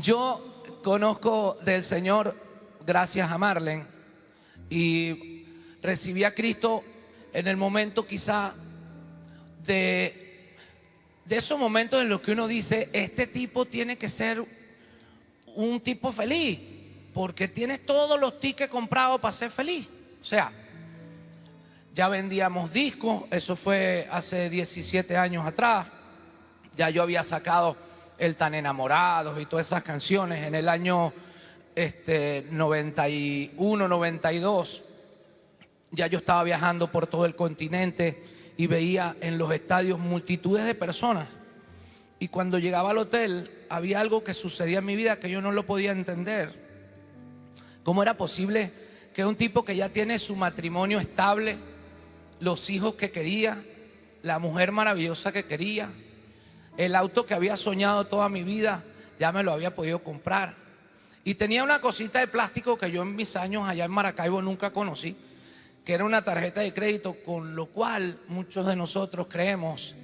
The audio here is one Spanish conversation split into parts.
Yo conozco del Señor gracias a Marlene y recibí a Cristo en el momento quizá de esos momentos en los que uno dice, este tipo tiene que ser un tipo feliz, porque tiene todos los tickets comprados para ser feliz. O sea, ya vendíamos discos, eso fue hace 17 años atrás. Ya yo había sacado El Tan Enamorados y todas esas canciones en el año 91, 92. Ya yo estaba viajando por todo el continente y veía en los estadios multitudes de personas. Y cuando llegaba al hotel había algo que sucedía en mi vida que yo no lo podía entender. ¿Cómo era posible que un tipo que ya tiene su matrimonio estable, los hijos que quería, la mujer maravillosa que quería, el auto que había soñado toda mi vida, ya me lo había podido comprar? Y tenía una cosita de plástico que yo en mis años allá en Maracaibo nunca conocí, que era una tarjeta de crédito, con lo cual muchos de nosotros creemos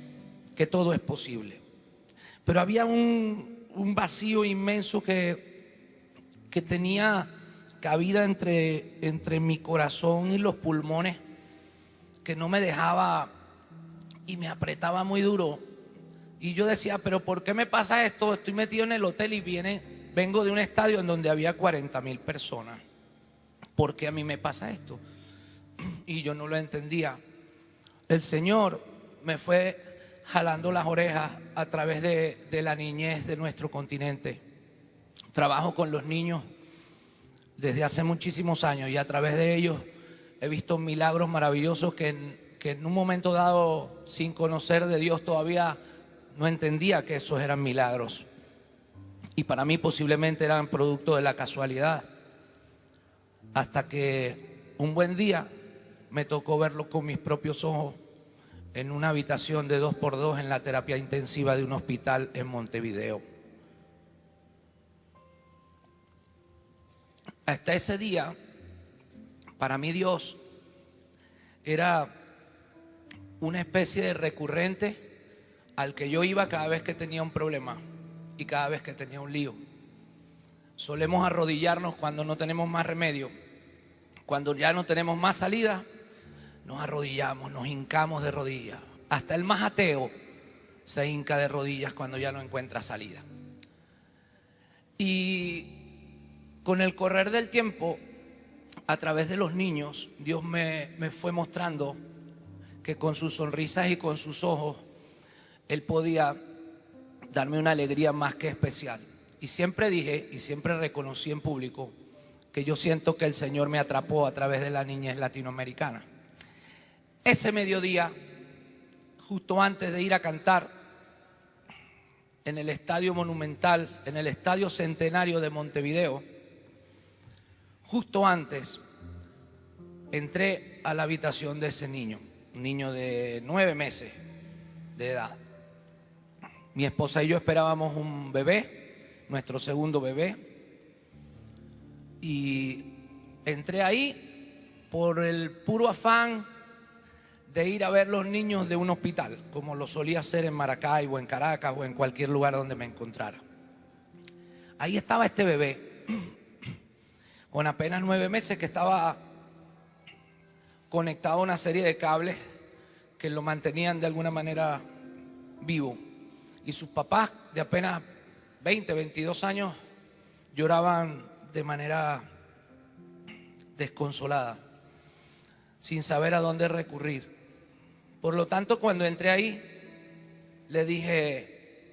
que todo es posible. Pero había un vacío inmenso que tenía cabida entre mi corazón y los pulmones, que no me dejaba y me apretaba muy duro. Y yo decía, pero ¿por qué me pasa esto? Estoy metido en el hotel y vengo de un estadio en donde había 40,000 personas. ¿Por qué a mí me pasa esto? Y yo no lo entendía. El Señor me fue jalando las orejas a través de la niñez de nuestro continente. Trabajo con los niños desde hace muchísimos años y a través de ellos he visto milagros maravillosos que en un momento dado, sin conocer de Dios todavía, no entendía que esos eran milagros. Y para mí posiblemente eran producto de la casualidad. Hasta que un buen día me tocó verlo con mis propios ojos en una habitación de 2x2 en la terapia intensiva de un hospital en Montevideo. Hasta ese día, para mí Dios era una especie de recurrente al que yo iba cada vez que tenía un problema y cada vez que tenía un lío. Solemos arrodillarnos cuando no tenemos más remedio. Cuando ya no tenemos más salida, nos arrodillamos, nos hincamos de rodillas. Hasta el más ateo se hinca de rodillas cuando ya no encuentra salida. Y con el correr del tiempo, a través de los niños, Dios me fue mostrando que con sus sonrisas y con sus ojos, Él podía darme una alegría más que especial. Y siempre dije y siempre reconocí en público que yo siento que el Señor me atrapó a través de la niñez latinoamericana. Ese mediodía, justo antes de ir a cantar en el Estadio Monumental, en el Estadio Centenario de Montevideo, justo antes entré a la habitación de ese niño, un niño de 9 meses de edad. Mi esposa y yo esperábamos un bebé, nuestro segundo bebé, y entré ahí por el puro afán de ir a ver los niños de un hospital, como lo solía hacer en Maracaibo, en Caracas o en cualquier lugar donde me encontrara. Ahí estaba este bebé, con apenas 9 meses, que estaba conectado a una serie de cables que lo mantenían de alguna manera vivo. Y sus papás, de apenas 20, 22 años, lloraban de manera desconsolada, sin saber a dónde recurrir. Por lo tanto, cuando entré ahí, le dije,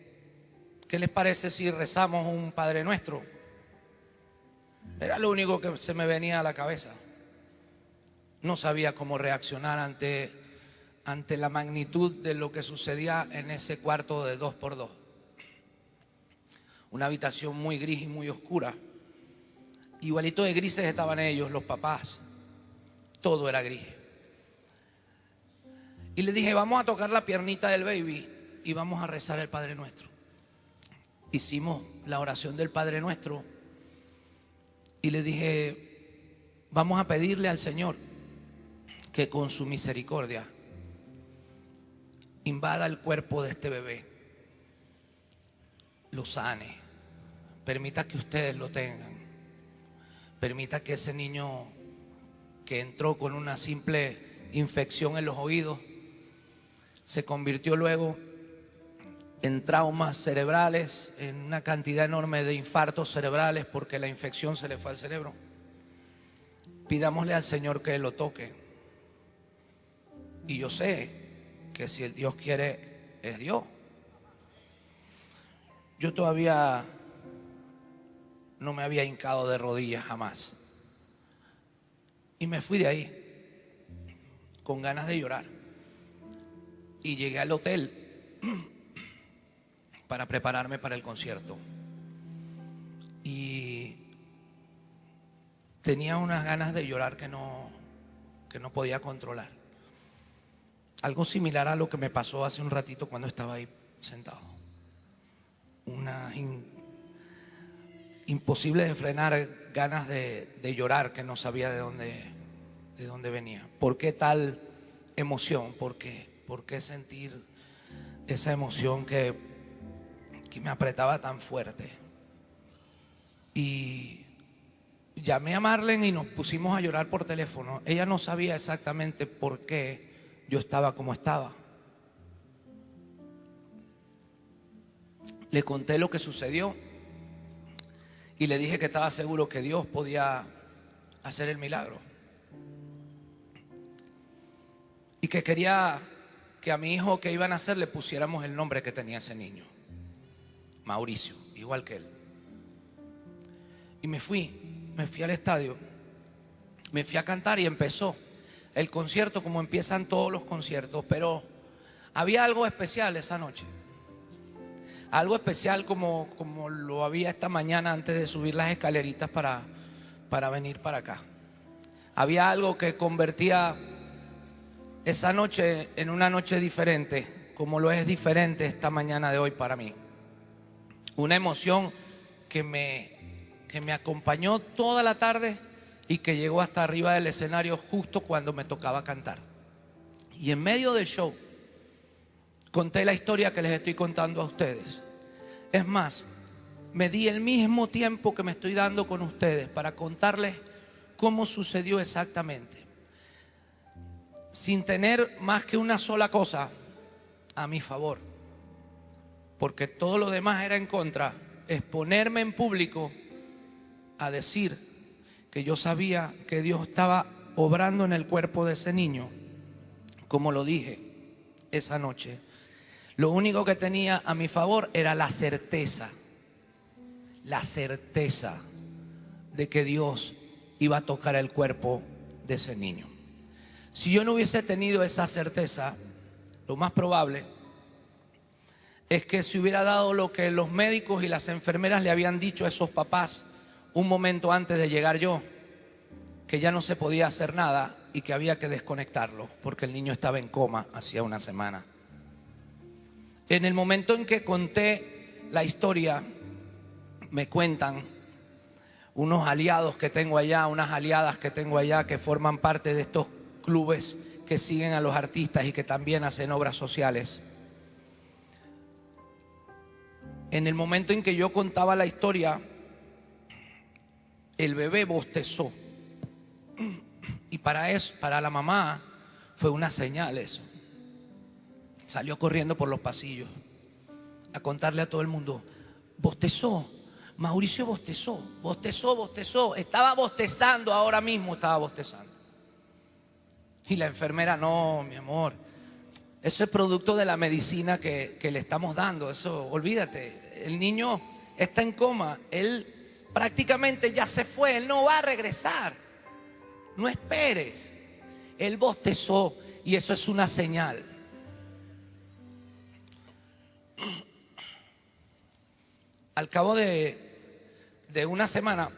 ¿qué les parece si rezamos un Padre Nuestro? Era lo único que se me venía a la cabeza. No sabía cómo reaccionar ante la magnitud de lo que sucedía en ese cuarto de 2x2. Una habitación muy gris y muy oscura. Igualito de grises estaban ellos, los papás. Todo era gris. Y le dije, vamos a tocar la piernita del baby y vamos a rezar el Padre Nuestro. Hicimos la oración del Padre Nuestro y le dije, vamos a pedirle al Señor que con su misericordia invada el cuerpo de este bebé, lo sane, permita que ustedes lo tengan. Permita que ese niño que entró con una simple infección en los oídos se convirtió luego en traumas cerebrales, en una cantidad enorme de infartos cerebrales porque la infección se le fue al cerebro. Pidámosle al Señor que Él lo toque. Y yo sé que si el Dios quiere, es Dios. Yo todavía no me había hincado de rodillas jamás. Y me fui de ahí con ganas de llorar. Y llegué al hotel para prepararme para el concierto. Y tenía unas ganas de llorar que no podía controlar. Algo similar a lo que me pasó hace un ratito cuando estaba ahí sentado. Imposible de frenar ganas de llorar que no sabía de dónde venía. ¿Por qué tal emoción? ¿Por qué sentir esa emoción que me apretaba tan fuerte? Y llamé a Marlene y nos pusimos a llorar por teléfono. Ella no sabía exactamente por qué yo estaba como estaba. Le conté lo que sucedió y le dije que estaba seguro que Dios podía hacer el milagro. Y que quería que a mi hijo que iba a nacer le pusiéramos el nombre que tenía ese niño. Mauricio, igual que él. Y me fui al estadio, me fui a cantar y empezó el concierto como empiezan todos los conciertos. Pero había algo especial esa noche. Algo especial como lo había esta mañana antes de subir las escaleritas para venir para acá. Había algo que convertía esa noche en una noche diferente, como lo es diferente esta mañana de hoy para mí. Una emoción que me acompañó toda la tarde y que llegó hasta arriba del escenario justo cuando me tocaba cantar. Y en medio del show conté la historia que les estoy contando a ustedes. Es más, me di el mismo tiempo que me estoy dando con ustedes para contarles cómo sucedió exactamente, sin tener más que una sola cosa a mi favor, porque todo lo demás era en contra. Exponerme en público a decir que yo sabía que Dios estaba obrando en el cuerpo de ese niño, como lo dije esa noche. Lo único que tenía a mi favor era la certeza de que Dios iba a tocar el cuerpo de ese niño. Si yo no hubiese tenido esa certeza, lo más probable es que se hubiera dado lo que los médicos y las enfermeras le habían dicho a esos papás un momento antes de llegar yo, que ya no se podía hacer nada y que había que desconectarlo porque el niño estaba en coma hacía una semana. En el momento en que conté la historia, me cuentan unos aliados que tengo allá, unas aliadas que tengo allá, que forman parte de estos clubes que siguen a los artistas y que también hacen obras sociales. En el momento en que yo contaba la historia, el bebé bostezó. Y para la mamá fue una señal eso. Salió corriendo por los pasillos a contarle a todo el mundo: bostezó, Mauricio bostezó, estaba bostezando, ahora mismo estaba bostezando. Y la enfermera: no, mi amor, eso es producto de la medicina que le estamos dando, eso, olvídate, el niño está en coma, él prácticamente ya se fue, él no va a regresar, no esperes. Él bostezó y eso es una señal. Al cabo de una semana,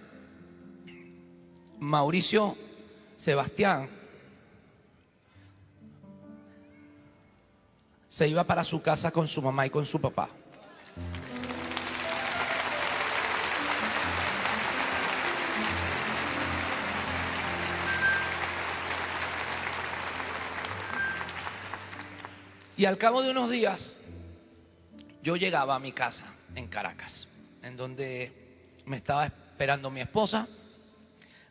Mauricio Sebastián se iba para su casa con su mamá y con su papá. Y al cabo de unos días, yo llegaba a mi casa en Caracas, en donde Me estaba esperando mi esposa,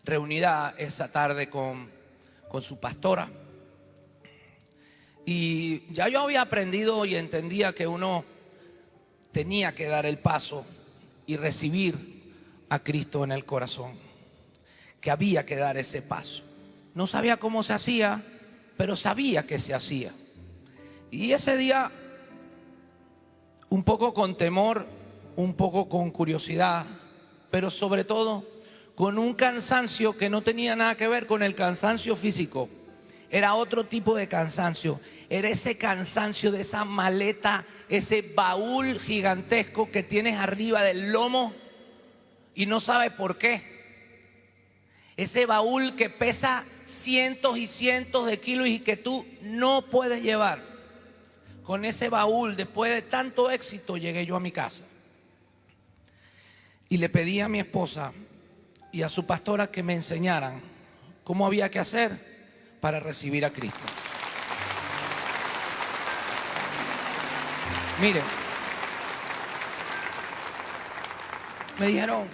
reunida esa tarde con su pastora. Y ya yo había aprendido y entendía que uno tenía que dar el paso y recibir a Cristo en el corazón, que había que dar ese paso. No sabía cómo se hacía, pero sabía que se hacía. Y ese día, un poco con temor, un poco con curiosidad, pero sobre todo con un cansancio que no tenía nada que ver con el cansancio físico. Era otro tipo de cansancio. Era ese cansancio de esa maleta, ese baúl gigantesco que tienes arriba del lomo y no sabes por qué. Ese baúl que pesa cientos y cientos de kilos y que tú no puedes llevar. Con ese baúl, después de tanto éxito, llegué yo a mi casa. Y le pedí a mi esposa y a su pastora que me enseñaran cómo había que hacer para recibir a Cristo. Miren, me dijeron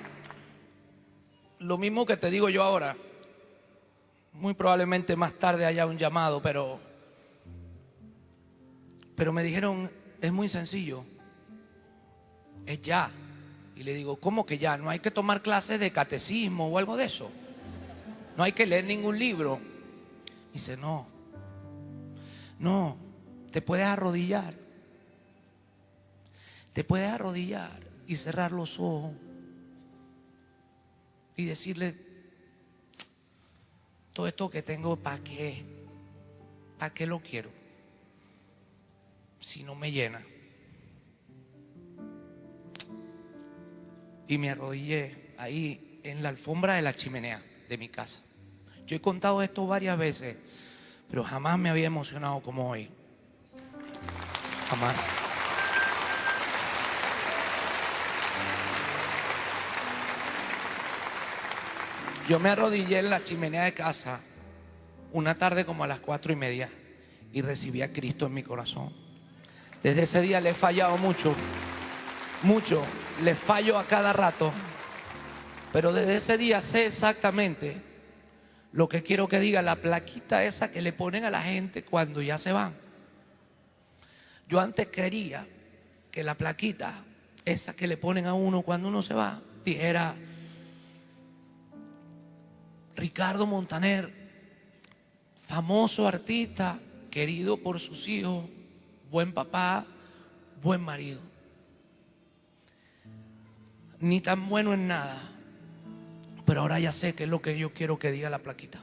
lo mismo que te digo yo ahora. Muy probablemente más tarde haya un llamado, pero me dijeron, es muy sencillo, es ya. Y le digo, ¿cómo que ya? No hay que tomar clases de catecismo o algo de eso. No hay que leer ningún libro. Dice, no, te puedes arrodillar. Te puedes arrodillar y cerrar los ojos y decirle, todo esto que tengo, ¿para qué? ¿Para qué lo quiero? Si no me llena. Y me arrodillé ahí en la alfombra de la chimenea de mi casa. Yo he contado esto varias veces, pero jamás me había emocionado como hoy. Jamás. Yo me arrodillé en la chimenea de casa una tarde como a las 4:30 y recibí a Cristo en mi corazón. Desde ese día le he fallado mucho, le fallo a cada rato, pero desde ese día sé exactamente lo que quiero que diga la plaquita esa que le ponen a la gente cuando ya se van. Yo antes quería que la plaquita esa que le ponen a uno cuando uno se va dijera Ricardo Montaner, famoso artista, querido por sus hijos, buen papá, buen marido. Ni tan bueno en nada, pero ahora ya sé qué es lo que yo quiero que diga la plaquita.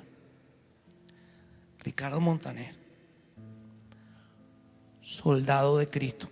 Ricardo Montaner, soldado de Cristo.